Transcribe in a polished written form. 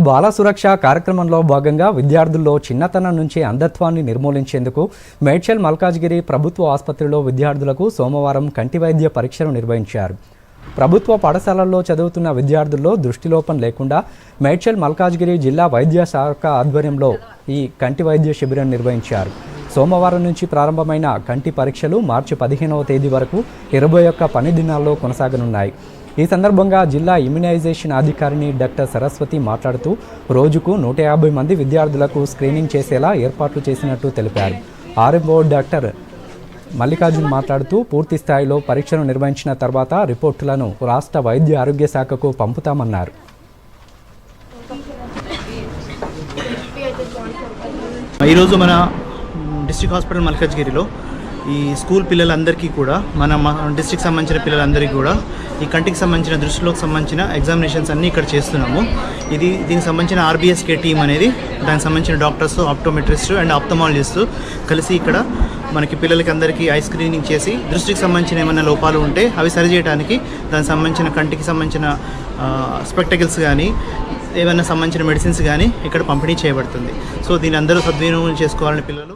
బాల సురక్ష కార్యక్రమంలో భాగంగా విద్యార్థుల్లో చిన్నతనం నుంచి అంధత్వాన్ని నిర్మూలించేందుకు మేడ్చల్ మల్కాజ్గిరి ప్రభుత్వ ఆసుపత్రిలో విద్యార్థులకు సోమవారం కంటి వైద్య పరీక్షలు నిర్వహించారు. ప్రభుత్వ పాఠశాలల్లో చదువుతున్న విద్యార్థుల్లో దృష్టిలోపం లేకుండా మేడ్చల్ మల్కాజ్గిరి జిల్లా వైద్య శాఖ ఆధ్వర్యంలో ఈ కంటి వైద్య శిబిరం నిర్వహించారు. సోమవారం నుంచి ప్రారంభమైన కంటి పరీక్షలు మార్చి 15వ తేదీ వరకు 21 పని దినాల్లో కొనసాగనున్నాయి. ఈ సందర్భంగా జిల్లా ఇమ్యునైజేషన్ అధికారిని డాక్టర్ సరస్వతి మాట్లాడుతూ రోజుకు 150 మంది విద్యార్థులకు స్క్రీనింగ్ చేసేలా ఏర్పాట్లు చేసినట్టు తెలిపారు. ఆర్ఎంఓ డాక్టర్ మల్లికార్జున్ మాట్లాడుతూ పూర్తి స్థాయిలో పరీక్షలు నిర్వహించిన తర్వాత రిపోర్టులను రాష్ట్ర వైద్య ఆరోగ్య శాఖకు పంపుతామన్నారు. ఈరోజు మన డిస్ట్రిక్ట్ హాస్పిటల్ మల్కాజ్గిరిలో ఈ స్కూల్ పిల్లలందరికీ కూడా మన డిస్ట్రిక్ట్ సంబంధించిన పిల్లలందరికీ కూడా ఈ కంటికి సంబంధించిన దృష్టిలోకి సంబంధించిన ఎగ్జామినేషన్స్ అన్నీ ఇక్కడ చేస్తున్నాము. దీనికి సంబంధించిన ఆర్బీఎస్కే టీమ్ అనేది దానికి సంబంధించిన డాక్టర్స్, ఆప్టోమెట్రిస్ట్ అండ్ ఆప్థమాలజిస్ట్ కలిసి ఇక్కడ మనకి పిల్లలకి అందరికీ ఐ స్క్రీనింగ్ చేసి దృష్టికి సంబంధించిన ఏమైనా లోపాలు ఉంటే అవి సరిచేయడానికి దానికి సంబంధించిన కంటికి సంబంధించిన స్పెక్టకిల్స్ కానీ ఏమైనా సంబంధించిన మెడిసిన్స్ కానీ ఇక్కడ పంపిణీ చేయబడుతుంది. సో దీని అందరూ సద్వినియోగం చేసుకోవాలని పిల్లలు